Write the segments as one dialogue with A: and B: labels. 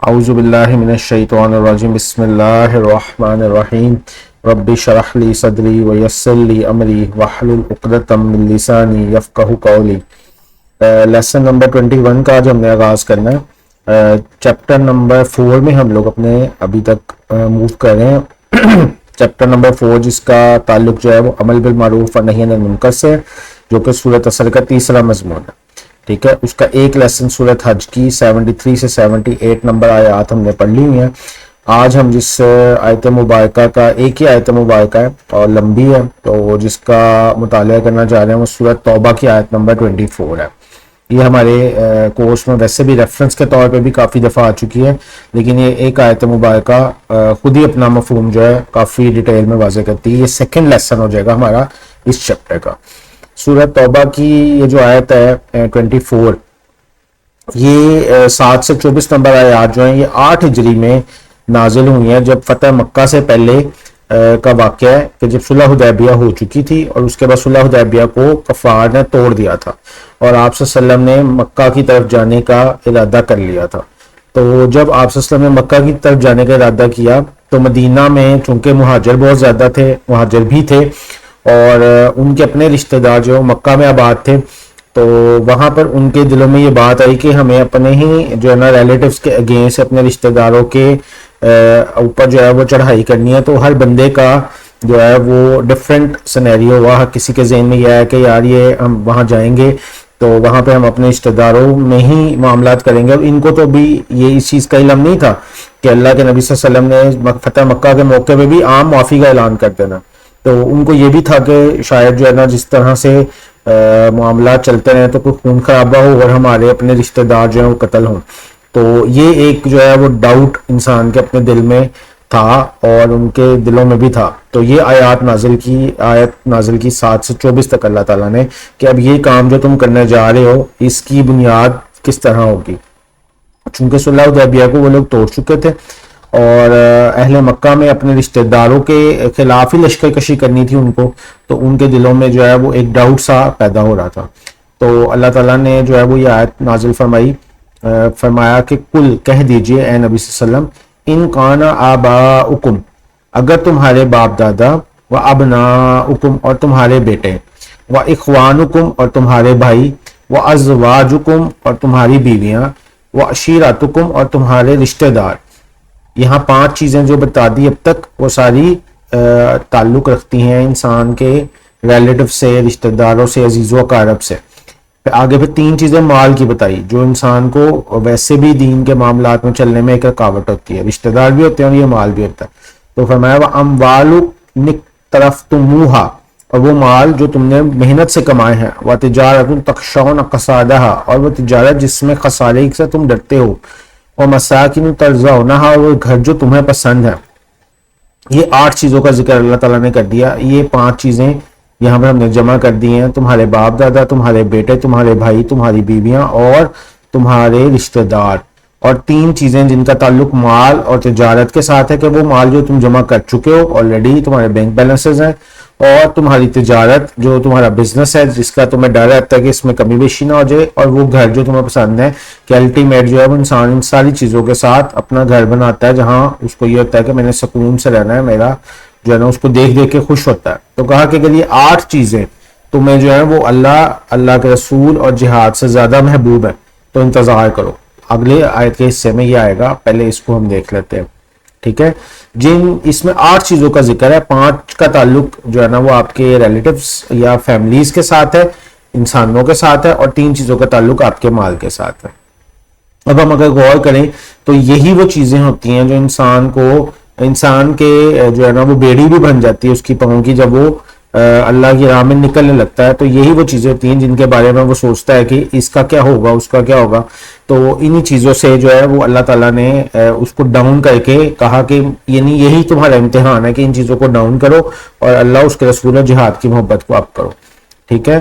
A: اعوذ باللہ من الشیطان الرجیم بسم اللہ الرحمن الرحیم رب اشرح لی صدری ویسر لی امری واحلل عقدۃ من لسانی یفقہوا قولی۔ لیسن نمبر 21 کا آج ہم نے آغاز کرنا ہے۔ چیپٹر نمبر 4 میں ہم لوگ اپنے ابھی تک موو کر رہے ہیں۔ چیپٹر نمبر 4 جس کا تعلق جو ہے وہ عمل بالمعروف و نہی عن المنکر سے، جو کہ سورۃ اثر کا تیسرا مضمون ہے۔ ٹھیک ہے، اس کا ایک لیسن سورۃ حج کی 73 سے 78 نمبر آیات ہم نے پڑھ لی ہوئی ہیں۔ آج ہم جس آیت مبارکہ کا ایک ہی آیت مبارکہ ہے اور لمبی ہے، تو جس کا مطالعہ کرنا چاہ رہے ہیں وہ سورۃ توبہ کی آیت نمبر 24 ہے۔ یہ ہمارے کورس میں ویسے بھی ریفرنس کے طور پہ بھی کافی دفعہ آ چکی ہے، لیکن یہ ایک آیت مبارکہ خود ہی اپنا مفہوم جو ہے کافی ڈیٹیل میں واضح کرتی ہے۔ یہ سیکنڈ لیسن ہو جائے گا ہمارا اس چیپٹر کا۔ سورۃ توبہ کی یہ جو آیت ہے 24، یہ 7 سے 24 نمبر آیات جو ہیں یہ 8 ہجری میں نازل ہوئی ہیں، جب فتح مکہ سے پہلے کا واقعہ ہے کہ جب صلح حدیبیہ ہو چکی تھی اور اس کے بعد صلح حدیبیہ کو کفار نے توڑ دیا تھا اور آپ صلی اللہ علیہ وسلم نے مکہ کی طرف جانے کا ارادہ کر لیا تھا۔ تو جب آپ صلی اللہ علیہ وسلم نے مکہ کی طرف جانے کا ارادہ کیا تو مدینہ میں چونکہ مہاجر بہت زیادہ تھے، مہاجر بھی تھے اور ان کے اپنے رشتہ دار جو مکہ میں آباد تھے، تو وہاں پر ان کے دلوں میں یہ بات آئی کہ ہمیں اپنے ہی جو ہے نا ریلیٹیوز کے اگینسٹ، اپنے رشتہ داروں کے اوپر جو ہے وہ چڑھائی کرنی ہے۔ تو ہر بندے کا جو ہے وہ ڈفرینٹ سینیریو ہوا۔ کسی کے ذہن میں یہ ہے کہ یار یہ ہم وہاں جائیں گے تو وہاں پہ ہم اپنے رشتہ داروں میں ہی معاملات کریں گے۔ ان کو تو بھی یہ اس چیز کا علم نہیں تھا کہ اللہ کے نبی صلی اللہ علیہ وسلم نے فتح مکہ کے موقع پہ بھی عام معافی کا اعلان کر دینا، تو ان کو یہ بھی تھا کہ شاید جو ہے نا جس طرح سے معاملات چلتے رہے تو کوئی خون خرابہ ہو اور ہمارے اپنے رشتہ دار جو ہیں وہ قتل ہوں۔ تو یہ ایک جو ہے وہ ڈاؤٹ انسان کے اپنے دل میں تھا اور ان کے دلوں میں بھی تھا۔ تو یہ آیت نازل کی 7 سے 24 تک اللہ تعالیٰ نے کہ اب یہ کام جو تم کرنے جا رہے ہو اس کی بنیاد کس طرح ہوگی۔ چونکہ صلح حدیبیہ کو وہ لوگ توڑ چکے تھے اور اہل مکہ میں اپنے رشتہ داروں کے خلاف ہی لشکر کشی کرنی تھی ان کو، تو ان کے دلوں میں جو ہے وہ ایک ڈاؤٹ سا پیدا ہو رہا تھا۔ تو اللہ تعالیٰ نے جو ہے وہ یہ آیت نازل فرمایا کہ کل کہہ دیجئے اے نبی صلی اللہ علیہ وسلم، ان کان آباؤکم، اگر تمہارے باپ دادا، و ابناؤکم اور تمہارے بیٹے، و اخوانکم اور تمہارے بھائی، و ازواجکم اور تمہاری بیویاں، و عشیرتکم اور تمہارے رشتہ دار۔ یہاں 5 چیزیں جو بتا دی اب تک وہ ساری تعلق رکھتی ہیں انسان کے ریلیٹو سے، رشتہ داروں سے، عزیز و اقارب سے۔ پھر آگے 3 چیزیں مال کی بتائی جو انسان کو ویسے بھی دین کے معاملات میں چلنے میں ایک رکاوٹ ہوتی ہے، رشتہ دار بھی ہوتے ہیں اور یہ مال بھی ہوتا ہے۔ تو فرمایا وَأَمْوَالُ اقْتَرَفْتُمُوهَا، اور وہ مال جو تم نے محنت سے کمائے ہیں، وَتِجَارَةٌ تَخْشَوْنَ كَسَادَهَا، اور وہ تجارت جس میں خسارے سے تم ڈرتے ہو، وَمَسَاكِنُ تَرْضَوْنَهَا، اور وہ گھر جو تمہیں پسند ہے۔ یہ 8 چیزوں کا ذکر اللہ تعالیٰ نے کر دیا۔ یہ 5 چیزیں یہاں پر ہم نے جمع کر دی ہیں، تمہارے باپ دادا، تمہارے بیٹے، تمہارے بھائی، تمہاری بیویاں اور تمہارے رشتہ دار۔ اور 3 چیزیں جن کا تعلق مال اور تجارت کے ساتھ ہے کہ وہ مال جو تم جمع کر چکے ہو آلریڈی، تمہارے بینک بیلنسز ہیں، اور تمہاری تجارت جو تمہارا بزنس ہے جس کا تمہیں ڈر رہتا ہے کہ اس میں کمی بیشی نہ ہو جائے، اور وہ گھر جو تمہیں پسند ہے کہ الٹیمیٹ جو ہے وہ انسان ان ساری چیزوں کے ساتھ اپنا گھر بناتا ہے جہاں اس کو یہ ہوتا ہے کہ میں نے سکون سے رہنا ہے، میرا جو ہے نا اس کو دیکھ دیکھ کے خوش ہوتا ہے۔ تو کہا کہ اگر یہ 8 چیزیں تمہیں جو ہے وہ اللہ کے رسول اور جہاد سے زیادہ محبوب ہے تو انتظار کرو۔ اگلے آیت کے حصے میں یہ آئے گا، پہلے اس کو ہم دیکھ لیتے ہیں۔ ٹھیک ہے، اس میں 8 چیزوں کا ذکر ہے، 5 کا تعلق جو ہے نا وہ آپ کے ریلیٹیوز یا فیملیز کے ساتھ ہے، انسانوں کے ساتھ ہے، اور 3 چیزوں کا تعلق آپ کے مال کے ساتھ ہے۔ اب ہم اگر غور کریں تو یہی وہ چیزیں ہوتی ہیں جو انسان کے جو ہے نا وہ بیڑی بھی بن جاتی ہے اس کی پاؤں کی جب وہ اللہ کی راہ میں نکلنے لگتا ہے۔ تو یہی وہ چیزیں ہوتی ہیں جن کے بارے میں وہ سوچتا ہے کہ اس کا کیا ہوگا، اس کا کیا ہوگا۔ تو انہی چیزوں سے جو ہے وہ اللہ تعالیٰ نے اس کو ڈاؤن کر کے کہا کہ یعنی یہی تمہارا امتحان ہے کہ ان چیزوں کو ڈاؤن کرو اور اللہ اس کے رسول اور جہاد کی محبت کو آپ کرو۔ ٹھیک ہے،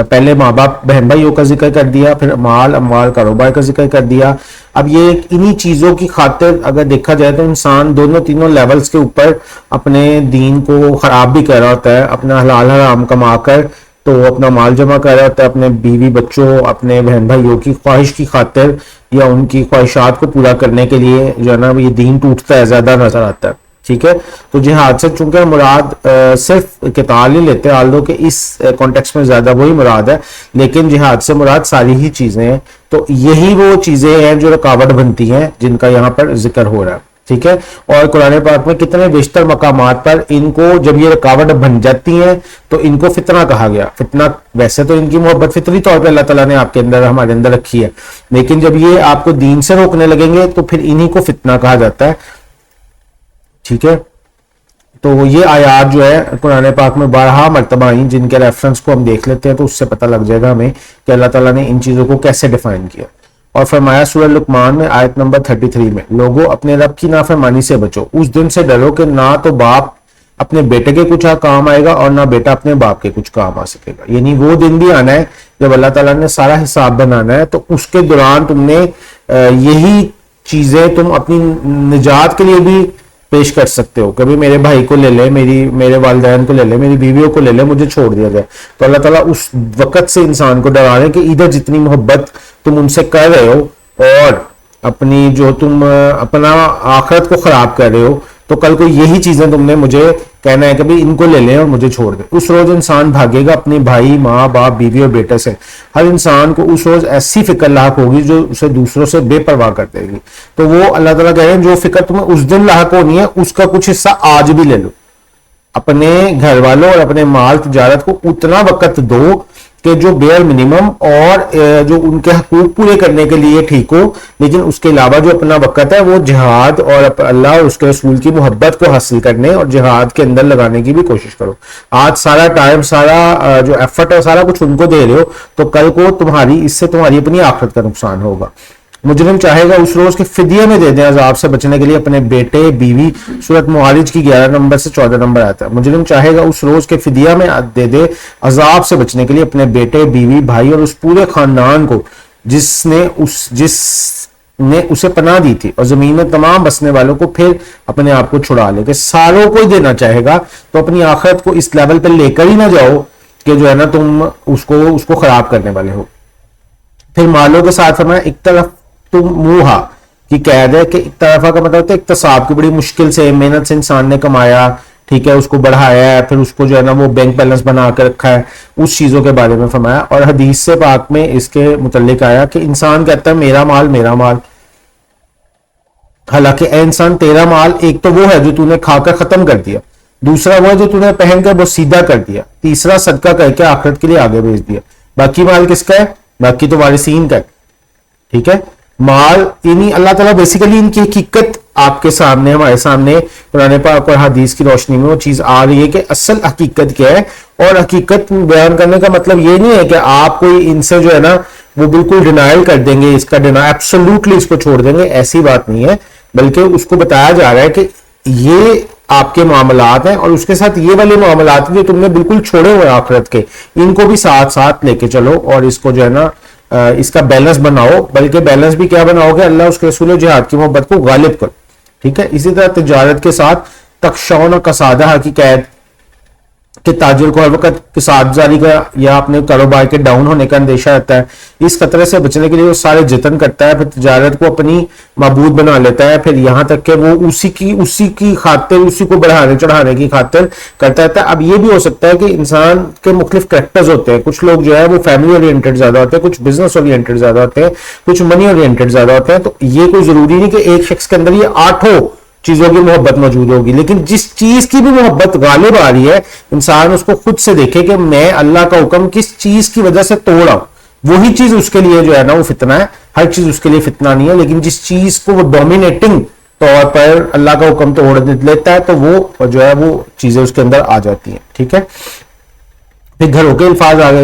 A: پہلے ماں باپ بہن بھائیوں کا ذکر کر دیا، پھر مال اموال کاروبار کا ذکر کر دیا۔ اب یہ انہی چیزوں کی خاطر اگر دیکھا جائے تو انسان تینوں لیولز کے اوپر اپنے دین کو خراب بھی کر رہا ہوتا ہے، اپنا حلال حرام کما کر تو وہ اپنا مال جمع کر رہا ہوتا ہے اپنے بیوی بچوں اپنے بہن بھائیوں کی خواہش کی خاطر یا ان کی خواہشات کو پورا کرنے کے لیے جو ہے نا یہ دین ٹوٹتا ہے زیادہ نظر آتا ہے. ٹھیک ہے, تو جہاد سے چونکہ مراد صرف قتال ہی لیتے ہیں, آلدو کہ اس کانٹیکس میں زیادہ وہی مراد ہے, لیکن جہاد سے مراد ساری ہی چیزیں ہیں. تو یہی وہ چیزیں ہیں جو رکاوٹ بنتی ہیں جن کا یہاں پر ذکر ہو رہا ہے. ٹھیک ہے, اور قرآن پاک میں کتنے بیشتر مقامات پر ان کو جب یہ رکاوٹ بن جاتی ہیں تو ان کو فتنہ کہا گیا. فتنہ ویسے تو ان کی محبت فطری طور پہ اللہ تعالیٰ نے آپ کے اندر ہمارے اندر رکھی ہے, لیکن جب یہ آپ کو دین سے روکنے لگیں گے تو پھر انہی کو فتنہ کہا جاتا ہے. ٹھیک ہے, تو یہ آیات جو ہے قرآن پاک میں 12 مرتبہ آئیں جن کے ریفرنس کو ہم دیکھ لیتے ہیں تو اس سے پتہ لگ جائے گا ہمیں کہ اللہ تعالیٰ نے ان چیزوں کو کیسے ڈیفائن کیا. اور فرمایا سورہ لقمان میں آیت نمبر 33 میں, لوگوں اپنے رب کی نافرمانی سے بچو, اس دن سے ڈرو کہ نہ تو باپ اپنے بیٹے کے کچھ کام آئے گا اور نہ بیٹا اپنے باپ کے کچھ کام آ سکے گا. یعنی وہ دن بھی آنا ہے جب اللہ تعالیٰ نے سارا حساب بنانا ہے, تو اس کے دوران تم نے یہی چیزیں تم اپنی نجات کے لیے بھی پیش کر سکتے ہو. کبھی میرے بھائی کو لے لے, میرے والدین کو لے لے, میری بیویوں کو لے لے, مجھے چھوڑ دیا جائے. تو اللہ تعالیٰ اس وقت سے انسان کو ڈرا رہے ہیں کہ ادھر جتنی محبت تم ان سے کر رہے ہو اور اپنی جو تم اپنا آخرت کو خراب کر رہے ہو, تو کل کو یہی چیزیں تم نے مجھے کہنا ہے کہ بھئی ان کو لے لیں اور مجھے چھوڑ دیں. اس روز انسان بھاگے گا اپنے بھائی ماں باپ بیوی اور بیٹے سے. ہر انسان کو اس روز ایسی فکر لاحق ہوگی جو اسے دوسروں سے بے پرواہ کر دے گی. تو وہ اللہ تعالیٰ کہہ رہے ہیں جو فکر تمہیں اس دن لاحق ہونی ہے اس کا کچھ حصہ آج بھی لے لو. اپنے گھر والوں اور اپنے مال تجارت کو اتنا وقت دو کہ جو بیئر منیمم اور جو ان کے حقوق پورے کرنے کے لیے ٹھیک ہو, لیکن اس کے علاوہ جو اپنا وقت ہے وہ جہاد اور اللہ اور اس کے رسول کی محبت کو حاصل کرنے اور جہاد کے اندر لگانے کی بھی کوشش کرو. آج سارا ٹائم سارا جو ایفرٹ ہے سارا کچھ ان کو دے رہے ہو تو کل کو اس سے تمہاری اپنی آخرت کا نقصان ہوگا. مجرم چاہے گا اس روز کے فدیے میں دے دیں عذاب سے بچنے کے لیے اپنے بیٹے بیوی. سورۃ معارج کی 11 نمبر سے 14 نمبر آتا ہے. مجرم چاہے گا اس روز کے فدیہ میں دے دے عذاب سے بچنے کے لیے اپنے بیٹے بیوی بھائی اور اس پورے خاندان کو جس نے اسے پناہ دی تھی, اور زمین میں تمام بسنے والوں کو پھر اپنے آپ کو چھڑا لے. کہ ساروں کو ہی دینا چاہے گا تو اپنی آخرت کو اس لیول پہ لے کر ہی نہ جاؤ کہ جو ہے نا تم اس کو خراب کرنے والے ہو. پھر مالوں کے ساتھ فرمایا ایک طرف تم موہا کی قید ہے کہ ایک طرفہ کا مطلب ہوتا ہے اقتصاب کی بڑی مشکل سے محنت سے انسان نے کمایا, ٹھیک ہے, اس کو بڑھایا ہے, پھر اس کو جو ہے نا وہ بینک بیلنس بنا کے رکھا ہے, اس چیزوں کے بارے میں فرمایا. اور حدیث سے پاک میں اس کے متعلق آیا کہ انسان کہتا ہے میرا مال میرا مال, حالانکہ اے انسان تیرا مال ایک تو وہ ہے جو تو نے کھا کر ختم کر دیا, دوسرا وہ ہے جو تو نے پہن کر وہ سیدھا کر دیا, تیسرا صدقہ کر کے آخرت کے لیے آگے بھیج دیا, باقی مال کس کا ہے؟ باقی تو وارثین کا ہے. ٹھیک ہے, مال یعنی اللہ تعالیٰ بیسیکلی ان کی حقیقت آپ کے سامنے ہمارے سامنے قرآن پاک اور حدیث کی روشنی میں وہ چیز آ رہی ہے کہ اصل حقیقت کیا ہے. اور حقیقت بیان کرنے کا مطلب یہ نہیں ہے کہ آپ کوئی ان سے جو ہے نا وہ بالکل ڈینائل کر دیں گے, اس کا ایبسولوٹلی اس کو چھوڑ دیں گے, ایسی بات نہیں ہے, بلکہ اس کو بتایا جا رہا ہے کہ یہ آپ کے معاملات ہیں اور اس کے ساتھ یہ والے معاملات جو تم نے بالکل چھوڑے ہوئے آخرت کے, ان کو بھی ساتھ ساتھ لے کے چلو اور اس کو جو ہے نا اس کا بیلنس بناؤ. بلکہ بیلنس بھی کیا بناؤ گے؟ اللہ اس کے رسول و جہاد کی محبت کو غالب کرو. ٹھیک ہے, اسی طرح تجارت کے ساتھ تخشون و کسادہ کی قید کہ تاجر کو ہر وقت کساد زاری کا یا اپنے کاروبار کے ڈاؤن ہونے کا اندیشہ رہتا ہے. اس خطرے سے بچنے کے لیے وہ سارے جتن کرتا ہے, پھر تجارت کو اپنی معبود بنا لیتا ہے, پھر یہاں تک کہ وہ اسی کی خاطر اسی کو بڑھانے چڑھانے کی خاطر کرتا رہتا ہے. اب یہ بھی ہو سکتا ہے کہ انسان کے مختلف کریکٹرز ہوتے ہیں, کچھ لوگ جو ہے وہ فیملی اورینٹڈ زیادہ ہوتے ہیں, کچھ بزنس اورینٹڈ زیادہ ہوتے ہیں, کچھ منی اورینٹڈ زیادہ ہوتے ہیں. تو یہ کوئی ضروری نہیں کہ ایک شخص کے اندر یہ 8 چیزوں کی محبت موجود ہوگی, لیکن جس چیز کی بھی محبت غالب آ رہی ہے انسان اس کو خود سے دیکھے کہ میں اللہ کا حکم کس چیز کی وجہ سے توڑا ہوں, وہی چیز اس کے لیے جو ہے نا وہ فتنہ ہے. ہر چیز اس کے لیے فتنہ نہیں ہے, لیکن جس چیز کو وہ ڈومینیٹنگ طور پر اللہ کا حکم توڑ لیتا ہے تو وہ جو ہے وہ چیزیں اس کے اندر آ جاتی ہیں. ٹھیک ہے, پھر گھروں کے الفاظ آ گئے,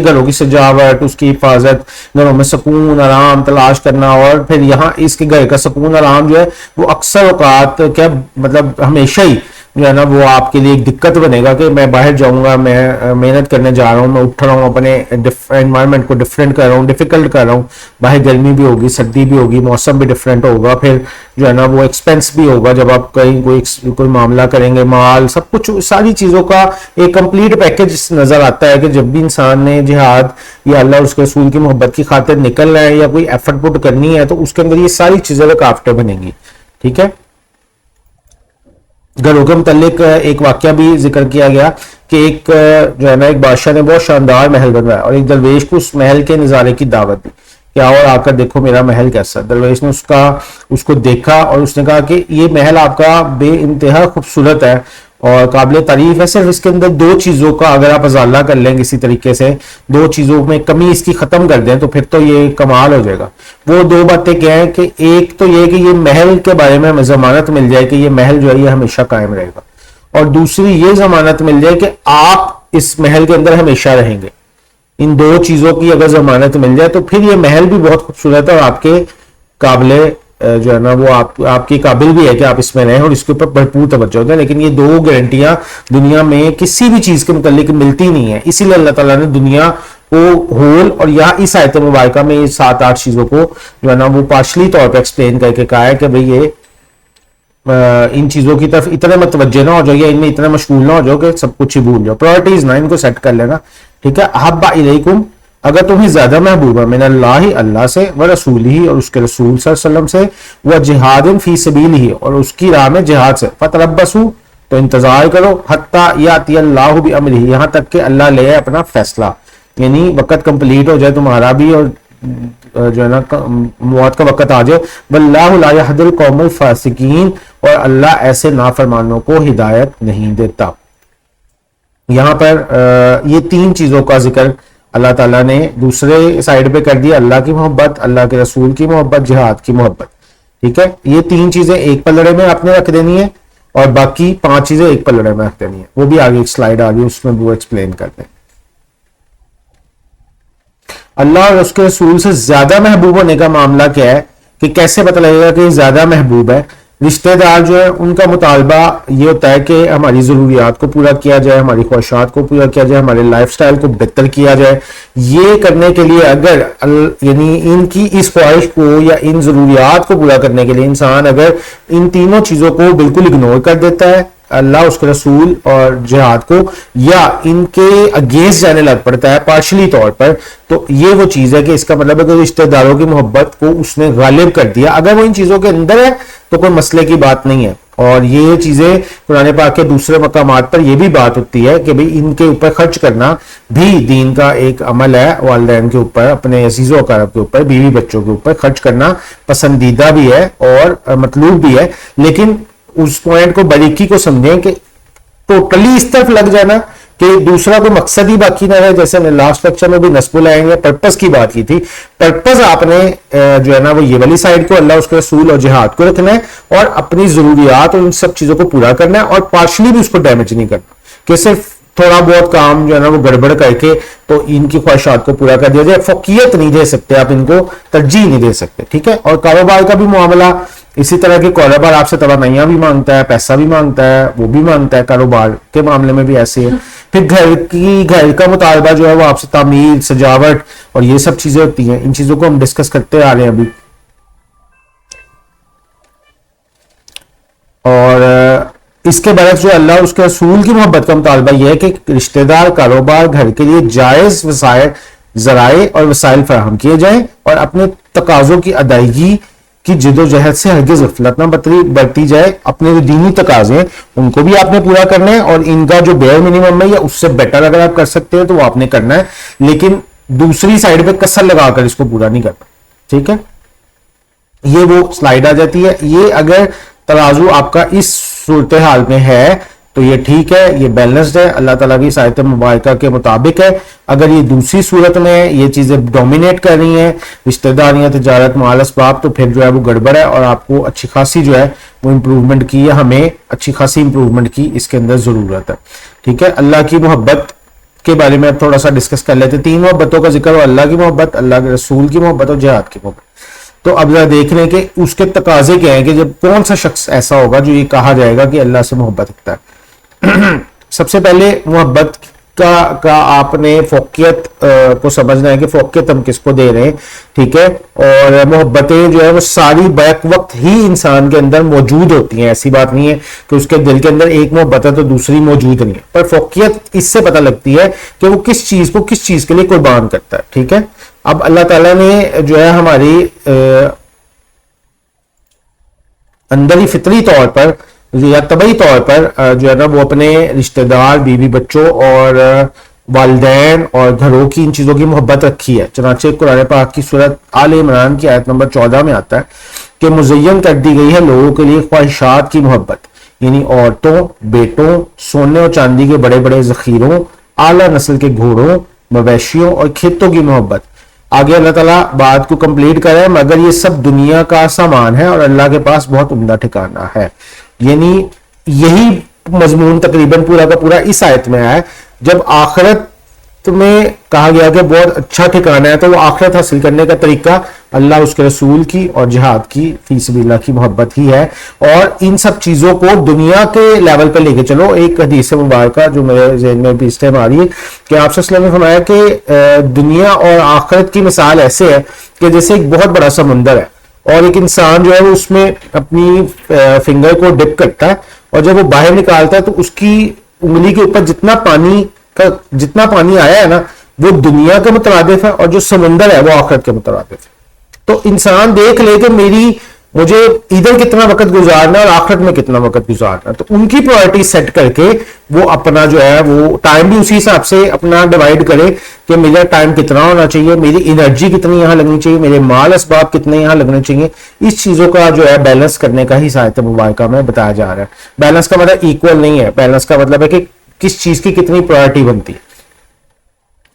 A: گھروں کی سجاوٹ, اس کی حفاظت, گھروں میں سکون آرام تلاش کرنا. اور پھر یہاں اس کے گھر کا سکون آرام جو ہے وہ اکثر اوقات کیا مطلب ہمیشہ ہی جو ہے نا وہ آپ کے لیے ایک دقت بنے گا کہ میں باہر جاؤں گا, میں محنت کرنے جا رہا ہوں, میں اٹھ رہا ہوں, اپنے انوائرمنٹ کو ڈفرینٹ کر رہا ہوں, ڈیفیکلٹ کر رہا ہوں, باہر گرمی بھی ہوگی, سردی بھی ہوگی, موسم بھی ڈفرینٹ ہوگا, پھر جو ہے نا وہ ایکسپینس بھی ہوگا جب آپ کہیں کوئی معاملہ کریں گے, مال سب کچھ ساری چیزوں کا ایک کمپلیٹ پیکج نظر آتا ہے کہ جب بھی انسان نے جہاد یا اللہ اور اس کے رسول کی محبت کی خاطر نکلنا ہے یا کوئی ایفرٹ پٹ کرنی ہے تو اس کے اندر یہ ساری چیزیں رکاوٹیں بنیں گی. ٹھیک ہے. گھروں کے متعلق ایک واقعہ بھی ذکر کیا گیا کہ ایک جو ہے نا ایک بادشاہ نے بہت شاندار محل بنوایا اور ایک درویش کو اس محل کے نظارے کی دعوت دی کہ آؤ اور آ کر دیکھو میرا محل کیسا. درویش نے اس کو دیکھا اور اس نے کہا کہ یہ محل آپ کا بے انتہا خوبصورت ہے اور قابل تعریف ہے, صرف اس کے اندر دو چیزوں کا اگر آپ ازالہ کر لیں کسی طریقے سے, دو چیزوں میں کمی اس کی ختم کر دیں تو پھر تو یہ کمال ہو جائے گا. وہ دو باتیں کیا ہیں کہ ایک تو یہ کہ یہ محل کے بارے میں ہمیں ضمانت مل جائے کہ یہ محل جو ہے یہ ہمیشہ قائم رہے گا, اور دوسری یہ ضمانت مل جائے کہ آپ اس محل کے اندر ہمیشہ رہیں گے. ان دو چیزوں کی اگر ضمانت مل جائے تو پھر یہ محل بھی بہت خوبصورت ہے اور آپ کے قابل جو ہے نا وہ آپ کے قابل بھی ہے کہ آپ اس میں رہیں اور اس کے اوپر بھرپور توجہ ہوتا ہے. لیکن یہ دو گارنٹیاں دنیا میں کسی بھی چیز کے متعلق ملتی نہیں ہے, اسی لیے اللہ تعالیٰ نے دنیا کو ہول اور یہاں اس آیت مبارکہ میں یہ 7-8 چیزوں کو جو ہے نا وہ پارشلی طور پہ ایکسپلین کر کے کہا ہے کہ بھئی یہ ان چیزوں کی طرف اتنا متوجہ نہ ہو جاؤ یا ان میں اتنا مشغول نہ ہو جاؤ کہ سب کچھ ہی بھول جاؤ. پرائرٹیز نا ان کو سیٹ کر لینا. ٹھیک ہے. احب الیکم, اگر تمہیں زیادہ محبوب ہے, من اللہ سے, و رسول ہی, اور اس کے رسول صلی اللہ علیہ وسلم سے, و جہاد فی سبیل ہی, اور اس کی راہ میں جہاد سے, فتربصوا, تو انتظار کرو, حتی یاتی اللہ بامرہ, یہاں تک کہ اللہ لے آئے اپنا فیصلہ, یعنی وقت کمپلیٹ ہو جائے تمہارا بھی اور جو ہے نا موت کا وقت آ جائے. واللہ لا یہدی القوم الفاسقین, اور اللہ ایسے نافرمانوں کو ہدایت نہیں دیتا. یہاں پر یہ 3 چیزوں کا ذکر اللہ تعالیٰ نے دوسرے سائیڈ پہ کر دیا, اللہ کی محبت, اللہ کے رسول کی محبت, جہاد کی محبت. ٹھیک ہے. یہ 3 چیزیں ایک پلڑے میں آپ نے رکھ دینی ہے اور باقی 5 چیزیں ایک پلڑے میں رکھ دینی ہے. وہ بھی آگے ایک سلائیڈ آ گئی, اس میں وہ ایکسپلین کرتے ہیں. اللہ اور اس کے رسول سے زیادہ محبوب ہونے کا معاملہ کیا ہے کہ کیسے پتہ لگے گا کہ زیادہ محبوب ہے. رشتہ دار جو ہے ان کا مطالبہ یہ ہوتا ہے کہ ہماری ضروریات کو پورا کیا جائے, ہماری خواہشات کو پورا کیا جائے, ہمارے لائف سٹائل کو بہتر کیا جائے. یہ کرنے کے لیے اگر یعنی ان کی اس خواہش کو یا ان ضروریات کو پورا کرنے کے لیے انسان اگر ان تینوں چیزوں کو بالکل اگنور کر دیتا ہے, اللہ اس کے رسول اور جہاد کو, یا ان کے اگینسٹ جانے لگ پڑتا ہے پارشلی طور پر, تو یہ وہ چیز ہے کہ اس کا مطلب ہے کہ رشتہ داروں کی محبت کو اس نے غالب کر دیا. اگر وہ ان چیزوں کے اندر ہے تو کوئی مسئلے کی بات نہیں ہے. اور یہ چیزیں قرآن پاک کے دوسرے مقامات پر یہ بھی بات ہوتی ہے کہ بھئی ان کے اوپر خرچ کرنا بھی دین کا ایک عمل ہے. والدین کے اوپر, اپنے عزیز و اقارب کے اوپر, بیوی بچوں کے اوپر خرچ کرنا پسندیدہ بھی ہے اور مطلوب بھی ہے. لیکن اس پوائنٹ کو باریکی کو سمجھیں کہ ٹوٹلی اس طرف لگ جانا کہ دوسرا کوئی مقصد ہی باقی نہ رہے, جیسے ہم نے لاسٹ لیکچر میں بھی نصب لائیں گے پرپس کی بات کی تھی. پرپس آپ نے جو ہے نا وہ یہ والی سائڈ کو, اللہ اس کے رسول اور جہاد کو رکھنا ہے اور اپنی ضروریات اور ان سب چیزوں کو پورا کرنا ہے, اور پارشلی بھی اس کو ڈیمیج نہیں کرنا کہ صرف تھوڑا بہت کام جو ہے نا وہ گڑبڑ کر کے تو ان کی خواہشات کو پورا کر دیا جائے. فوقیت نہیں دے سکتے آپ, ان کو ترجیح نہیں دے سکتے. ٹھیک ہے. اور کاروبار کا بھی معاملہ اسی طرح کے, کاروبار آپ سے توانائیاں بھی مانگتا ہے, پیسہ بھی مانگتا ہے, وہ بھی مانگتا ہے. کاروبار کے معاملے میں بھی ایسے ہے. پھر گھر کا مطالبہ جو ہے وہ آپ سے تعمیر, سجاوٹ اور یہ سب چیزیں ہوتی ہیں. ان چیزوں کو ہم ڈسکس کرتے آ رہے ہیں ابھی. اور اس کے برعکس جو اللہ اور اس کے رسول کی محبت کا مطالبہ یہ ہے کہ رشتہ دار, کاروبار, گھر کے لیے جائز وسائل, ذرائع اور وسائل فراہم کیے جائیں اور اپنے تقاضوں کی ادائیگی کی جد و جہد سے ہرگز غفلت نہ برتی جائے. اپنے جو دینی تقاضے ہیں ان کو بھی آپ نے پورا کرنا ہے, اور ان کا جو بیئر منیمم ہے یا اس سے بیٹر اگر آپ کر سکتے ہیں تو وہ آپ نے کرنا ہے, لیکن دوسری سائڈ پہ کسر لگا کر اس کو پورا نہیں کرنا. ٹھیک ہے. یہ وہ سلائیڈ آ جاتی ہے. یہ اگر ترازو آپ کا اس صورتحال میں ہے تو یہ ٹھیک ہے, یہ بیلنسڈ ہے, اللہ تعالیٰ کی آیت مبارکہ کے مطابق ہے. اگر یہ دوسری صورت میں ہے, یہ چیزیں ڈومینیٹ کر رہی ہیں, رشتہ داریاں, تجارت, مال, اسباب, تو پھر جو ہے وہ گڑبڑ ہے اور آپ کو اچھی خاصی جو ہے وہ امپروومنٹ کی, یا ہمیں اچھی خاصی امپروومنٹ کی اس کے اندر ضرورت ہے. ٹھیک ہے. اللہ کی محبت کے بارے میں اب تھوڑا سا ڈسکس کر لیتے. 3 محبتوں کا ذکر ہو, اللہ کی محبت, اللہ کے رسول کی محبت اور جہاد کی محبت. تو اب ذرا دیکھ لیں کہ اس کے تقاضے کیا ہیں کہ جب کون سا شخص ایسا ہوگا جو یہ کہا جائے گا کہ اللہ سے محبت رکھتا ہے. سب سے پہلے محبت کا آپ نے فوقیت کو سمجھنا ہے کہ فوقیت ہم کس کو دے رہے ہیں. ٹھیک ہے, اور محبتیں جو ہے وہ ساری بیک وقت ہی انسان کے اندر موجود ہوتی ہیں. ایسی بات نہیں ہے کہ اس کے دل کے اندر ایک محبت ہے تو دوسری موجود نہیں ہے, پر فوقیت اس سے پتہ لگتی ہے کہ وہ کس چیز کو کس چیز کے لیے قربان کرتا ہے. ٹھیک ہے, اب اللہ تعالیٰ نے جو ہے ہماری اندر ہی فطری طور پر یا طبعی طور پر جو ہے نا وہ اپنے رشتہ دار, بیوی بچوں اور والدین اور گھروں کی ان چیزوں کی محبت رکھی ہے. چنانچہ قرآن پاک کی سورۃ آل عمران کی آیت نمبر 14 میں آتا ہے کہ مزین کر دی گئی ہے لوگوں کے لیے خواہشات کی محبت, یعنی عورتوں, بیٹوں, سونے اور چاندی کے بڑے بڑے ذخیروں, اعلیٰ نسل کے گھوڑوں, مویشیوں اور کھیتوں کی محبت. آگے اللہ تعالیٰ بات کو کمپلیٹ کر رہا ہے, مگر یہ سب دنیا کا سامان ہے اور اللہ کے پاس بہت عمدہ ٹھکانہ ہے. یعنی یہی مضمون تقریباً پورا کا پورا اس آیت میں آیا ہے. جب آخرت میں کہا گیا کہ بہت اچھا ٹھکانہ ہے, تو وہ آخرت حاصل کرنے کا طریقہ اللہ, اس کے رسول کی اور جہاد کی فی سبیل اللہ کی محبت ہی ہے. اور ان سب چیزوں کو دنیا کے لیول پہ لے کے چلو. ایک حدیث مبارکہ جو میرے ذہن میں بھی اس ٹائم آ رہی ہے کہ آپ صلی اللہ علیہ وسلم نے فرمایا کہ دنیا اور آخرت کی مثال ایسے ہے کہ جیسے ایک بہت بڑا سمندر ہے اور ایک انسان جو ہے وہ اس میں اپنی فنگر کو ڈپ کرتا ہے, اور جب وہ باہر نکالتا ہے تو اس کی انگلی کے اوپر جتنا پانی آیا ہے نا وہ دنیا کے مترادف ہے, اور جو سمندر ہے وہ آخرت کے مترادف ہے. تو انسان دیکھ لے کہ مجھے ادھر کتنا وقت گزارنا ہے اور آخرت میں کتنا وقت گزارنا ہے, تو ان کی پرائرٹی سیٹ کر کے وہ اپنا جو ہے وہ ٹائم بھی اسی حساب سے اپنا ڈیوائڈ کرے کہ میرا ٹائم کتنا ہونا چاہیے, میری انرجی کتنی یہاں لگنی چاہیے, میرے مال اسباب کتنے یہاں لگنے چاہیے. اس چیزوں کا جو ہے بیلنس کرنے کا ہی آیت مبارکہ میں بتایا جا رہا ہے. بیلنس کا مطلب ایکول نہیں ہے, بیلنس کا مطلب ہے کہ کس چیز کی کتنی پرائرٹی بنتی ہے.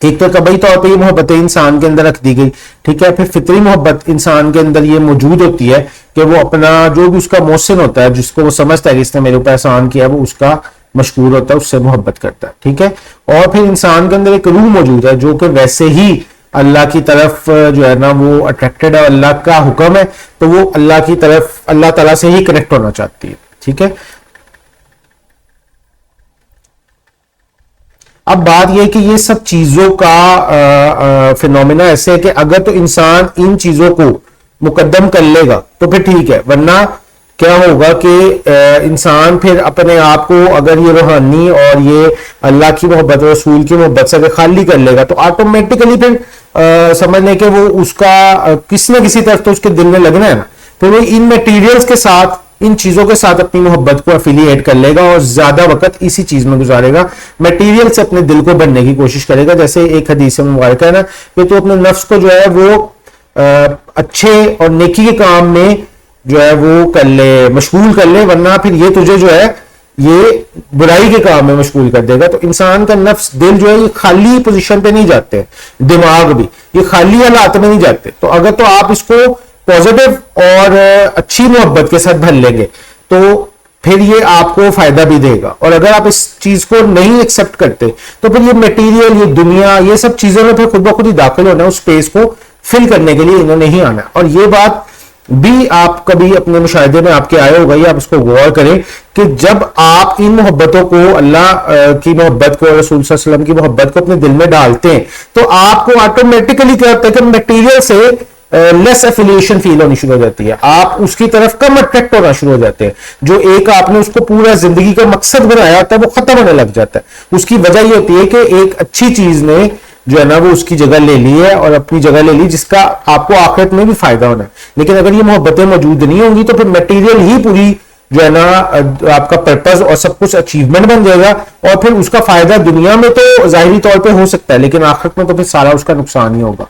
A: ایک تو طبعی طور پہ یہ محبتیں انسان کے اندر رکھ دی گئی. ٹھیک ہے, پھر فطری محبت انسان کے اندر یہ موجود ہوتی ہے کہ وہ اپنا جو بھی اس کا محسن ہوتا ہے, جس کو وہ سمجھتا ہے کہ اس نے میرے اوپر احسان کیا, وہ اس کا مشکور ہوتا ہے, اس سے محبت کرتا ہے. ٹھیک ہے, اور پھر انسان کے اندر ایک روح موجود ہے جو کہ ویسے ہی اللہ کی طرف جو ہے نا وہ اٹریکٹڈ ہے, اللہ کا حکم ہے تو وہ اللہ کی طرف اللہ تعالیٰ سے ہی کنیکٹ ہونا چاہتی ہے. ٹھیک ہے, اب بات یہ کہ یہ سب چیزوں کا فینومینا ایسے ہے کہ اگر تو انسان ان چیزوں کو مقدم کر لے گا تو پھر ٹھیک ہے, ورنہ کیا ہوگا کہ انسان پھر اپنے آپ کو اگر یہ روحانی اور یہ اللہ کی محبت رسول کی محبت سے اگر خالی کر لے گا تو آٹومیٹیکلی پھر سمجھ لیں کہ وہ اس کا کسی نہ کسی طرف تو اس کے دل میں لگنا ہے نا, پھر وہ ان میٹیریلز کے ساتھ ان چیزوں کے ساتھ اپنی محبت کو افیلیٹ کر لے گا اور زیادہ وقت اسی چیز میں گزارے گا, میٹیریل سے اپنے دل کو بننے کی کوشش کرے گا. جیسے ایک حدیث مبارکہ ہے نا کہ تو اپنے نفس کو جو ہے وہ اچھے اور نیکی کے کام میں جو ہے وہ کر لے, مشغول کر لے, ورنہ پھر یہ تجھے جو ہے یہ برائی کے کام میں مشغول کر دے گا. تو انسان کا نفس, دل جو ہے یہ خالی پوزیشن پہ نہیں جاتے, دماغ بھی یہ خالی حالات میں نہیں جاتے. تو اگر تو آپ اس کو پوزیٹو اور اچھی محبت کے ساتھ بھر لیں گے تو پھر یہ آپ کو فائدہ بھی دے گا, اور اگر آپ اس چیز کو نہیں ایکسپٹ کرتے تو پھر یہ میٹیریل, یہ دنیا, یہ سب چیزوں میں پھر خود بخود ہی داخل ہونا ہے, اس اسپیس کو فل کرنے کے لیے انہوں نے ہی آنا ہے. اور یہ بات بھی آپ کبھی اپنے مشاہدے میں آپ کے آئے ہوگا, یا آپ اس کو غور کریں کہ جب آپ ان محبتوں کو, اللہ کی محبت کو, رسول صلی اللہ علیہ وسلم کی محبت کو اپنے دل میں ڈالتے ہیں تو آپ کو آٹومیٹیکلی کیا ہوتا ہے کہ میٹیریل سے لیس ایفیلیشن فیل ہونی شروع ہو جاتی ہے, آپ اس کی طرف کم اٹریکٹ ہونا شروع ہو جاتے ہیں. جو ایک آپ نے اس کو پورا زندگی کا مقصد بنایا ہوتا ہے وہ ختم ہونے لگ جاتا ہے. اس کی وجہ یہ ہوتی ہے کہ ایک اچھی چیز نے جو ہے نا وہ اس کی جگہ لے لی ہے اور اپنی جگہ لے لی, جس کا آپ کو آخرت میں بھی فائدہ ہونا ہے. لیکن اگر یہ محبتیں موجود نہیں ہوں گی تو پھر میٹیریل ہی پوری جو ہے نا آپ کا پرپز اور سب کچھ اچیومنٹ بن جائے گا, اور پھر اس کا فائدہ دنیا میں تو ظاہری طور پہ ہو سکتا ہے لیکن آخرت میں تو پھر سارا اس کا نقصان ہی ہوگا.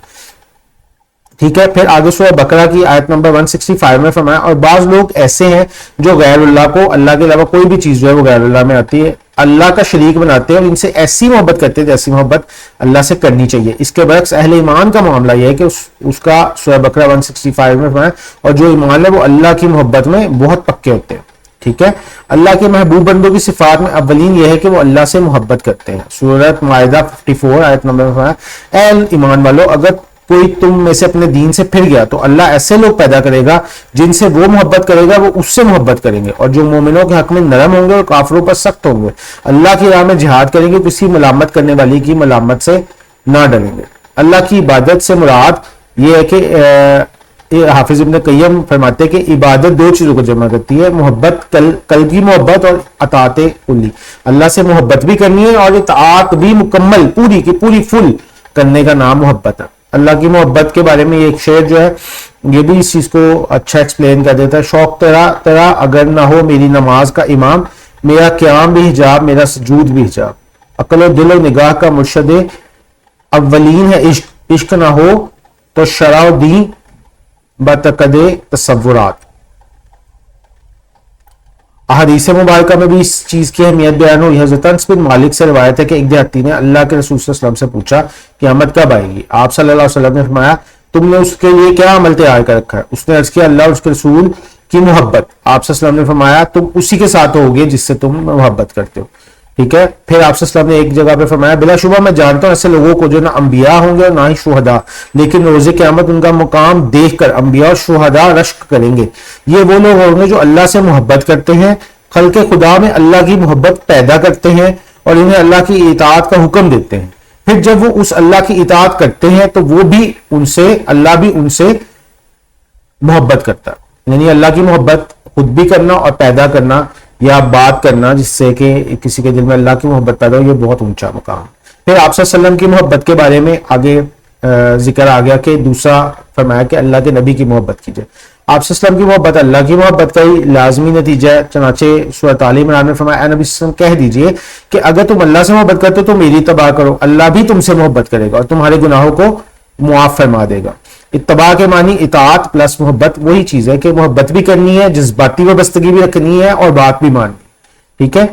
A: ٹھیک ہے, پھر آگے سورہ بقرہ کی آیت نمبر 165 میں فرمایا, اور بعض لوگ ایسے ہیں جو غیر اللہ کو, اللہ کے علاوہ کوئی بھی چیز جو ہے وہ غیر اللہ میں آتی ہے, اللہ کا شریک بناتے ہیں اور ان سے ایسی محبت کرتے ہیں جیسی محبت اللہ سے کرنی چاہیے. اس کے برعکس اہل ایمان کا معاملہ یہ ہے کہ اس کا سورہ بقرہ 165 میں فرمایا, اور جو ایمان ہے وہ اللہ کی محبت میں بہت پکے ہوتے ہیں. ٹھیک ہے, اللہ کے محبوب بندوں کی صفات میں اولین یہ ہے کہ وہ اللہ سے محبت کرتے ہیں. سورۃ مائدہ 54 آیت نمبر فرمایا, اے ایمان والو, اگر کوئی تم میں سے اپنے دین سے پھر گیا تو اللہ ایسے لوگ پیدا کرے گا جن سے وہ محبت کرے گا وہ اس سے محبت کریں گے، اور جو مومنوں کے حق میں نرم ہوں گے اور کافروں پر سخت ہوں گے، اللہ کی راہ میں جہاد کریں گے، کسی ملامت کرنے والی کی ملامت سے نہ ڈریں گے۔ اللہ کی عبادت سے مراد یہ ہے کہ حافظ ابن قیم فرماتے ہیں کہ عبادت دو چیزوں کو جمع کرتی ہے، محبت قلب کی محبت اور اطاعت کلی، اللہ سے محبت بھی کرنی ہے اور اطاعت بھی مکمل پوری کی پوری فل کرنے کا نام محبت ہے۔ اللہ کی محبت کے بارے میں ایک شعر جو ہے یہ بھی اس چیز کو اچھا ایکسپلین کر دیتا ہے، شوق تیرا اگر نہ ہو میری نماز کا امام، میرا قیام بھی حجاب میرا سجود بھی حجاب، عقل و دل و نگاہ کا مرشد اولین ہے عشق، عشق نہ ہو تو شرع و دین بتقد تصورات۔ احادیث مبارکہ میں بھی اس چیز کی اہمیت بیان ہوئی ہے۔ حضرت انس بن مالک سے روایت ہے کہ ایک دیہاتی نے اللہ کے رسول صلی اللہ علیہ وسلم سے پوچھا قیامت کب آئے گی؟ آپ صلی اللہ علیہ وسلم نے فرمایا تم نے اس کے لیے کیا عمل تیار کر رکھا ہے؟ اس نے عرض کیا اللہ اور اس کے رسول کی محبت۔ آپ صلی اللہ علیہ وسلم نے فرمایا تم اسی کے ساتھ ہوگے جس سے تم محبت کرتے ہو، ٹھیک ہے۔ پھر آپ صلی اللہ علیہ وسلم نے ایک جگہ پہ فرمایا بلا شبہ میں جانتا ہوں ایسے لوگوں کو جو نہ انبیاء ہوں گے اور نہ ہی شہداء، لیکن روز قیامت ان کا مقام دیکھ کر انبیاء اور شہداء رشک کریں گے۔ یہ وہ لوگ ہوں گے جو اللہ سے محبت کرتے ہیں، خلق خدا میں اللہ کی محبت پیدا کرتے ہیں اور انہیں اللہ کی اطاعت کا حکم دیتے ہیں۔ پھر جب وہ اس اللہ کی اطاعت کرتے ہیں تو وہ بھی ان سے، اللہ بھی ان سے محبت کرتا ہے، یعنی اللہ کی محبت خود بھی کرنا اور پیدا کرنا یا بات کرنا جس سے کہ کسی کے دل میں اللہ کی محبت پیدا ہو، یہ بہت اونچا مقام۔ پھر آپ صلی اللہ علیہ وسلم کی محبت کے بارے میں آگے ذکر آ گیا کہ دوسرا فرمایا کہ اللہ کے نبی کی محبت کیجئے۔ آپ صلی اللہ علیہ وسلم کی محبت اللہ کی محبت کا ہی لازمی نتیجہ ہے، چنانچہ سورۃ آل عمران میں فرمایا اے نبی صلی اللہ علیہ وسلم کہہ دیجئے کہ اگر تم اللہ سے محبت کرتے ہو تو میری اتباع کرو، اللہ بھی تم سے محبت کرے گا اور تمہارے گناہوں کو معاف فرما دے گا۔ اتباع کے معنی اطاعت پلس محبت، وہی چیز ہے کہ محبت بھی کرنی ہے، جذباتی وابستگی بھی رکھنی ہے اور بات بھی ماننی، ٹھیک ہے۔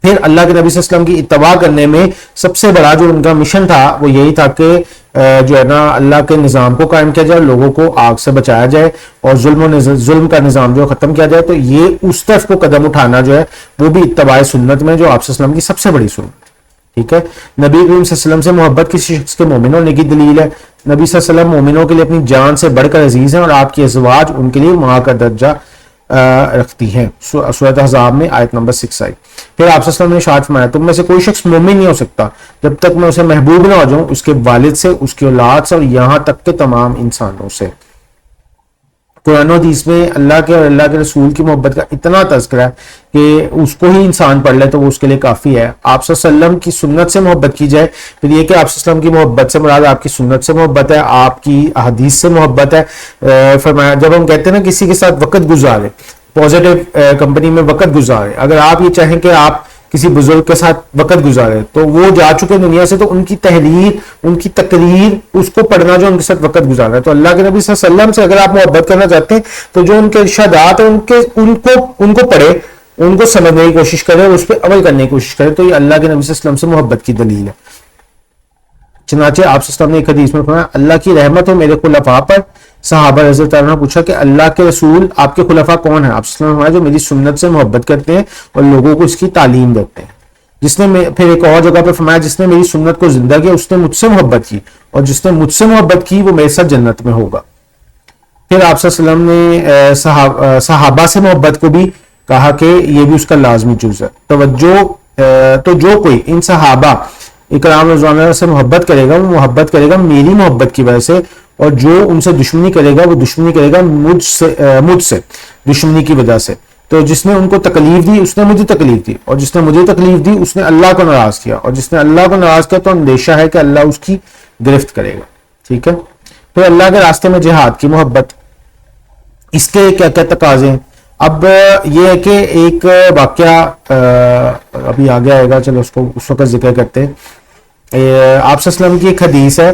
A: پھر اللہ کے نبی صلی اللہ علیہ وسلم کی اتباع کرنے میں سب سے بڑا جو ان کا مشن تھا وہ یہی تھا کہ جو ہے نا اللہ کے نظام کو قائم کیا جائے، لوگوں کو آگ سے بچایا جائے اور ظلم کا نظام جو ختم کیا جائے۔ تو یہ اس طرف کو قدم اٹھانا جو ہے وہ بھی اتباع سنت میں جو آپ صلی اللہ علیہ وسلم کی سب سے بڑی سنت، ٹھیک ہے۔ نبی کریم صلی اللہ علیہ وسلم سے محبت کسی شخص کے مومن ہونے کی دلیل ہے۔ نبی صلی اللہ علیہ وسلم مومنوں کے لیے اپنی جان سے بڑھ کر عزیز ہیں اور آپ کی ازواج ان کے لیے ماں کا درجہ رکھتی ہیں، سورۃ احزاب میں آیت نمبر 6 آئی۔ پھر آپ صلی اللہ علیہ وسلم نے ارشاد فرمایا تم میں سے کوئی شخص مومن نہیں ہو سکتا جب تک میں اسے محبوب نہ ہو جاؤں اس کے والد سے، اس کی اولاد سے اور یہاں تک کہ تمام انسانوں سے۔ قرآن و حدیث میں اللہ کے اور اللہ کے رسول کی محبت کا اتنا تذکرہ ہے کہ اس کو ہی انسان پڑھ لے تو وہ اس کے لیے کافی ہے۔ آپ صلی اللہ علیہ وسلم کی سنت سے محبت کی جائے، پھر یہ کہ آپ صلی اللہ علیہ وسلم کی محبت سے مراد آپ کی سنت سے محبت ہے، آپ کی احادیث سے محبت ہے۔ فرمایا جب ہم کہتے ہیں نا کسی کے ساتھ وقت گزارے، پازیٹیو کمپنی میں وقت گزارے، اگر آپ یہ چاہیں کہ آپ کسی بزرگ کے ساتھ وقت گزارے تو وہ جا چکے دنیا سے، تو ان کی تحریر، ان کی تقریر، اس کو پڑھنا جو ان کے ساتھ وقت گزارنا ہے۔ تو اللہ کے نبی صلی اللہ علیہ وسلم سے اگر آپ محبت کرنا چاہتے ہیں تو جو ان کے ارشادات ہیں ان کو پڑھے، ان کو سمجھنے کی کوشش کرے اور اس پہ عمل کرنے کی کوشش کرے، تو یہ اللہ کے نبی صلی اللہ علیہ وسلم سے محبت کی دلیل ہے۔ چنانچہ آپ صلی اللہ علیہ وسلم نے ایک حدیث میں فرمایا اللہ کی رحمت ہو میرے خلفاء پر۔ صحابہ رضی اللہ عنہ نے پوچھا کہ اللہ کے رسول آپ کے خلفاء کون ہیں؟ آپ صلی اللہ علیہ وسلم جو میری سنت سے محبت کرتے ہیں اور لوگوں کو اس کی تعلیم دیتے ہیں۔ جس نے پھر ایک اور جگہ پہ فرمایا جس نے میری سنت کو زندہ کیا اس نے مجھ سے محبت کی اور جس نے مجھ سے محبت کی وہ میرے ساتھ جنت میں ہوگا۔ پھر آپ صلی اللہ علیہ وسلم نے صحابہ سے محبت کو بھی کہا کہ یہ بھی اس کا لازمی جز ہے۔ تو جو کوئی ان صحابہ اکرام رضوان اللہ سے محبت کرے گا وہ محبت کرے گا میری محبت کی وجہ سے، اور جو ان سے دشمنی کرے گا وہ دشمنی کرے گا مجھ سے دشمنی کی وجہ سے۔ تو جس نے ان کو تکلیف دی اس نے مجھے تکلیف دی، اور جس نے مجھے تکلیف دی اس نے اللہ کو ناراض کیا، اور جس نے اللہ کو ناراض کیا تو اندیشہ ہے کہ اللہ اس کی گرفت کرے گا، ٹھیک ہے۔ پھر اللہ کے راستے میں جہاد کی محبت، اس کے کیا کیا تقاضے ہیں؟ اب یہ ہے کہ ایک واقعہ ابھی آگے آئے گا، چلو اس کو اس وقت ذکر کرتے ہیں۔ آپ صلی اللہ علیہ وسلم کی ایک حدیث ہے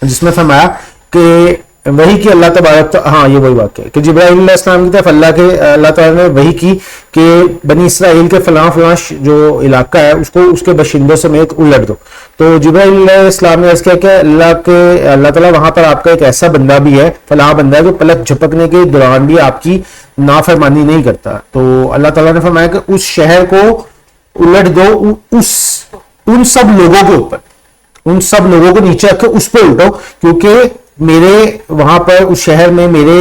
A: جس میں فرمایا کہ وہی کی اللہ تبارک، ہاں یہ وہی واقعہ ہے کہ جبرائیل علیہ السلام کی طرف اللہ تعالیٰ نے وہی کی کہ بنی اسرائیل کے فلاں جو علاقہ ہے اس کو اس کے باشندوں سمیت الٹ دو۔ تو جبرائیل علیہ السلام نے عرض کیا کہ اللہ تعالیٰ وہاں پر آپ کا ایک ایسا بندہ بھی ہے، فلاں بندہ ہے جو پلک جھپکنے کے دوران بھی آپ کی نافرمانی نہیں کرتا۔ تو اللہ تعالیٰ نے فرمایا کہ اس شہر کو الٹ دو ان سب لوگوں کے اوپر، ان سب لوگوں کو نیچے رکھ کے اس پہ الٹو، کیونکہ میرے وہاں پر اس شہر میں میرے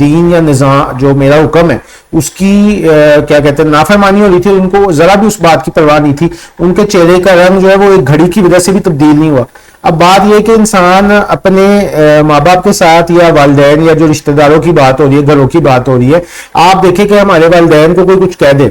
A: دین یا نظام جو میرا حکم ہے اس کی کیا کہتے ہیں نافرمانی ہو رہی تھی. ان کو ذرا بھی اس بات کی پرواہ نہیں تھی. ان کے چہرے کا رنگ جو ہے وہ ایک گھڑی کی وجہ سے بھی تبدیل نہیں ہوا. اب بات یہ کہ انسان اپنے ماں باپ کے ساتھ یا والدین یا جو رشتہ داروں کی بات ہو رہی ہے، گھروں کی بات ہو رہی ہے، آپ دیکھیں کہ ہمارے والدین کو کوئی کچھ کہہ دے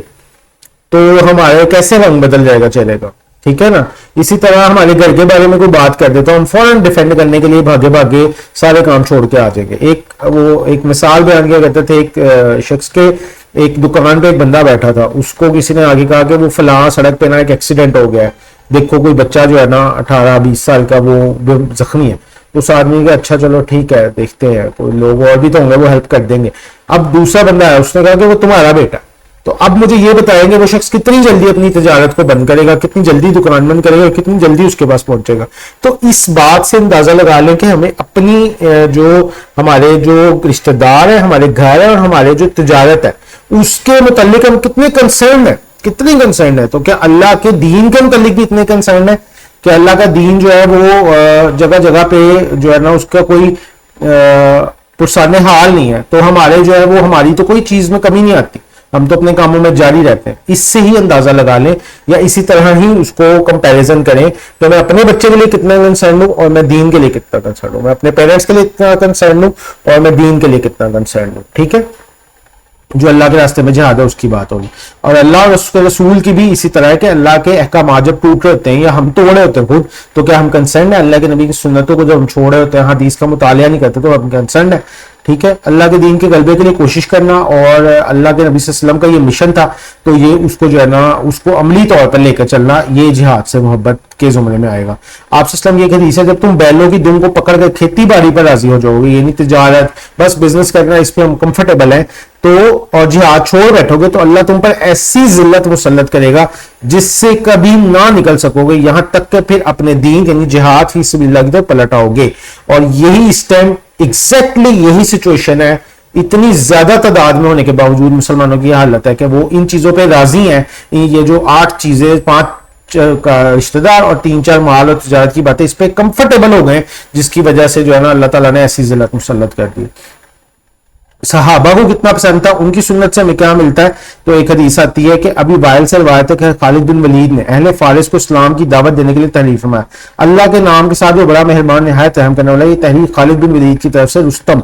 A: تو ہمارے کیسے رنگ بدل جائے گا چہرے کا، ٹھیک ہے نا. اسی طرح ہمارے گھر کے بارے میں کوئی بات کر دیتا ہم فوراً ڈیفینڈ کرنے کے لیے بھاگے بھاگے سارے کام چھوڑ کے آ جائیں گے. ایک مثال بیان کیا کرتے تھے، ایک شخص کے ایک دکان پہ ایک بندہ بیٹھا تھا، اس کو کسی نے آگے کہا کہ وہ فلاں سڑک پہ نا ایک ایکسیڈنٹ ہو گیا ہے، دیکھو کوئی بچہ جو ہے نا 18-20 سال کا وہ زخمی ہے. اس آدمی کا اچھا چلو ٹھیک ہے دیکھتے ہیں، کوئی لوگ اور بھی تو ہوں گے وہ ہیلپ کر دیں گے. اب دوسرا بندہ ہے، اس نے کہا کہ وہ تمہارا بیٹا. تو اب مجھے یہ بتائیں گے وہ شخص کتنی جلدی اپنی تجارت کو بند کرے گا، کتنی جلدی دکان بند کرے گا، کتنی جلدی اس کے پاس پہنچے گا. تو اس بات سے اندازہ لگا لیں کہ ہمیں اپنی ہمارے جو رشتہ دار ہیں، ہمارے گھر ہے اور ہمارے جو تجارت ہے اس کے متعلق ہم کتنے کنسرن ہیں، کتنی کنسرن ہے. تو کیا اللہ کے دین کے متعلق بھی اتنے کنسرن ہے کہ اللہ کا دین جو ہے وہ جگہ جگہ پہ جو ہے نا اس کا کوئی پرسان حال نہیں ہے، تو ہمارے جو ہے وہ ہماری تو کوئی چیز میں کمی نہیں آتی، ہم تو اپنے کاموں میں جاری رہتے ہیں. اس سے ہی اندازہ لگا لیں یا اسی طرح ہی اس کو کمپیریزن کریں کہ میں اپنے بچے کے لیے کتنا کنسرن ہوں اور میں دین کے لیے کتنا کنسرن ہوں، میں اپنے پیرنٹس کے لیے کتنا کنسرن ہوں اور میں دین کے لیے کتنا کنسرن ہوں. ٹھیک ہے، جو اللہ کے راستے میں جہاد ہے اس کی بات ہوگی. اور اللہ اور اس کے رسول کی بھی اسی طرح ہے کہ اللہ کے احکامات جب ٹوٹ رہے ہوتے ہیں یا ہم توڑے ہوتے ہیں خود، تو کیا ہم کنسرن ہیں؟ اللہ کے نبی کی سنتوں کو جب ہم چھوڑے ہوتے ہیں، حدیث کا مطالعہ نہیں کرتے، تو ہم کنسرن ہیں. ٹھیک ہے، اللہ کے دین کے غلبے کے لیے کوشش کرنا، اور اللہ کے نبی صلی اللہ علیہ وسلم کا یہ مشن تھا، تو یہ اس کو جو ہے نا اس کو عملی طور پر لے کر چلنا، یہ جہاد سے محبت کے زمرے میں آئے گا. آپ صلی اللہ علیہ وسلم یہ حدیث ہے، جب تم بیلوں کی دم کو پکڑ کر کھیتی باڑی پر راضی ہو جاؤ گے، یعنی تجارت بس بزنس کرنا اس پہ ہم کمفرٹیبل ہیں، تو اور جہاد چھوڑ بیٹھو گے تو اللہ تم پر ایسی ذلت مسلط کرے گا جس سے کبھی نہ نکل سکو گے، یہاں تک کہ پھر اپنے دین یعنی جہاد فی سبیل اللہ کی طرف پلٹ آؤ گے. اور یہی اس ٹائم ایگزیکٹلی یہی سچویشن ہے. اتنی زیادہ تعداد میں ہونے کے باوجود مسلمانوں کی یہ حالت ہے کہ وہ ان چیزوں پہ راضی ہیں. یہ جو 8 چیزیں، 5 کا رشتہ دار اور 3-4 مال اور تجارت کی باتیں، اس پہ کمفرٹیبل ہو گئے، جس کی وجہ سے جو ہے نا اللہ تعالیٰ نے ایسی ذلت مسلط کر دی. صحابہ کو کتنا پسند تھا، ان کی سنت سے ہمیں کیا ملتا ہے؟ تو ایک حدیث آتی ہے کہ ابھی وائل سے روایت ہے کہ خالد بن ولید نے اہل فارس کو اسلام کی دعوت دینے کے لیے تحریک فرمایا. اللہ کے نام کے ساتھ وہ بڑا مہربان نہایت رحم کرنے والا. یہ تحریک خالد بن ولید کی طرف سے رستم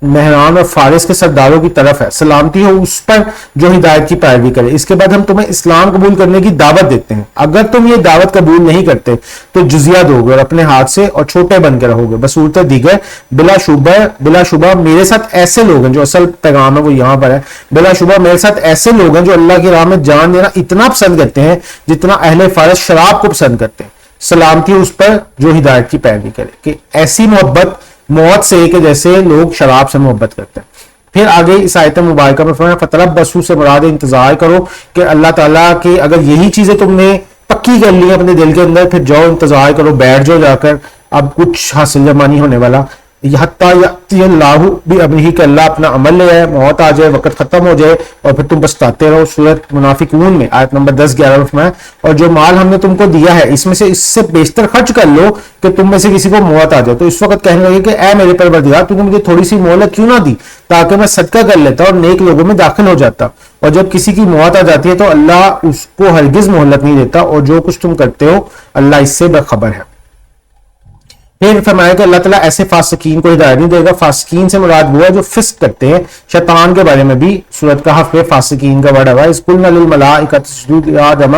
A: مہران اور فارس کے سرداروں کی طرف ہے، سلامتی ہو اس پر جو ہدایت کی پیروی کرے. اس کے بعد ہم تمہیں اسلام قبول کرنے کی دعوت دیتے ہیں، اگر تم یہ دعوت قبول نہیں کرتے تو جزیہ دو گے اور اپنے ہاتھ سے اور چھوٹے بن کے رہو گے. بصورت دیگر بلا شبہ میرے ساتھ ایسے لوگ ہیں، جو اصل پیغام ہے وہ یہاں پر ہے، بلا شبہ میرے ساتھ ایسے لوگ ہیں جو اللہ کی راہ میں جان دینا اتنا پسند کرتے ہیں جتنا اہل فارس شراب کو پسند کرتے ہیں. سلامتی اس پر جو ہدایت کی پیروی کرے. کہ ایسی محبت موت سے کہ جیسے لوگ شراب سے محبت کرتے ہیں. پھر آگے اس آیت مبارکہ میں فرمایا فتربصوا سے مراد انتظار کرو کہ اللہ تعالیٰ کے اگر یہی چیزیں تم نے پکی کر لی اپنے دل کے اندر، پھر جاؤ انتظار کرو، بیٹھ جاؤ جا کر، اب کچھ حاصل جمع نہیں ہونے والا. حتیٰ یأتی اللہ بامرہ کہ اللہ اپنا عمل لے آئے، موت آ جائے، وقت ختم ہو جائے اور پھر تم پچھتاتے رہو. سورۃ منافقون میں آیت نمبر 10-11 میں فرمایا اور جو مال ہم نے تم کو دیا ہے اس میں سے اس سے بیشتر خرچ کر لو کہ تم میں سے کسی کو موت آ جائے. تو اس وقت کہنے لگے کہ اے میرے پروردگار تو نے مجھے تھوڑی سی مہلت کیوں نہ دی تاکہ میں صدقہ کر لیتا اور نیک لوگوں میں داخل ہو جاتا. اور جب کسی کی موت آ جاتی ہے تو اللہ اس کو ہرگز مہلت نہیں دیتا اور جو کچھ تم کرتے ہو اللہ اس سے باخبر ہے. پھر فرمایا کہ اللہ تعالیٰ ایسے فاسقین کو ہدایت نہیں دے گا. فاسقین سے مراد وہ ہے جو فسق کرتے ہیں. شیطان کے بارے میں بھی سورۃ کہف میں فاسقین کا ورڈ ہے. اذ قلنا للملائکۃ اسجدوا لآدم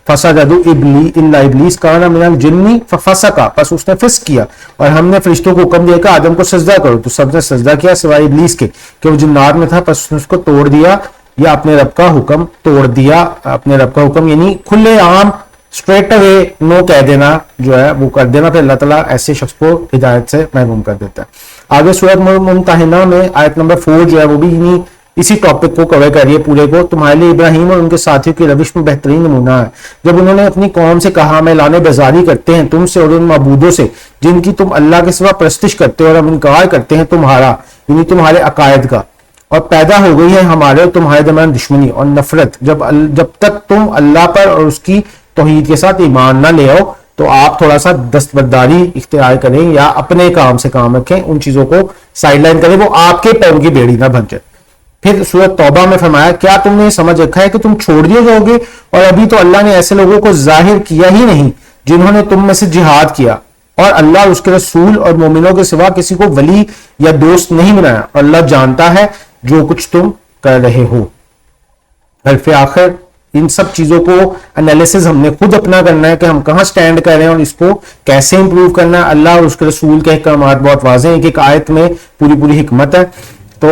A: فسجدوا الا ابلیس کان من الجن ففسق، پس اس نے فسق کیا اور ہم نے فرشتوں کو حکم دیا کہ آدم کو سجدہ کرو، تو سب نے سجدہ کیا سوائے ابلیس کے کہ وہ جنات میں تھا، پس اس نے اس کو توڑ دیا یا اپنے رب کا حکم توڑ دیا. اپنے رب کا حکم یعنی کھلے عام اسٹریٹ اوے نو کہہ دینا جو ہے وہ کر دینا. پھر اللہ تعالیٰ ایسے شخص کو ہدایت سے محروم کر دیتا ہے. آگے سورۃ ممتحنہ میں آیت نمبر 4 جو ہے وہ بھی اسی ٹاپک کو کور کر رہی ہے پورے کو. تمہارے لیے ابراہیم اور ان کے ساتھیوں کی روش میں بہترین نمونہ ہے جب انہوں نے اپنی قوم سے کہا ہمیں لانے بیزاری کرتے ہیں تم سے اور ان معبودوں سے جن کی تم اللہ کے سوا پرستش کرتے ہو اور ہم انکار کرتے ہیں تمہارا یعنی تمہارے عقائد کا، اور پیدا ہو گئی ہے ہمارے اور تمہارے درمیان دشمنی اور نفرت جب تک تم اللہ پر اور اس کی توحید کے ساتھ ایمان نہ لے آؤ تو آپ تھوڑا سا دستبرداری اختیار کریں یا اپنے کام سے کام رکھیں, ان چیزوں کو سائڈ لائن کریں, وہ آپ کے پاؤں کی بیڑی نہ بن جائے. پھر سورۃ توبہ میں فرمایا کیا تم نے سمجھ رکھا ہے کہ تم چھوڑ دیے جاؤ گے, اور ابھی تو اللہ نے ایسے لوگوں کو ظاہر کیا ہی نہیں جنہوں نے تم میں سے جہاد کیا, اور اللہ اس کے رسول اور مومنوں کے سوا کسی کو ولی یا دوست نہیں بنایا, اور اللہ جانتا ہے جو کچھ تم کر رہے ہو. حرف آخر ان سب چیزوں کو انالیسز ہم نے خود اپنا کرنا ہے کہ ہم کہاں سٹینڈ کر رہے ہیں اور اس کو کیسے امپروو کرنا ہے. اللہ اور اس کے رسول کے احکامات بہت واضح ہیں, ایک ایک آیت میں پوری حکمت ہے. تو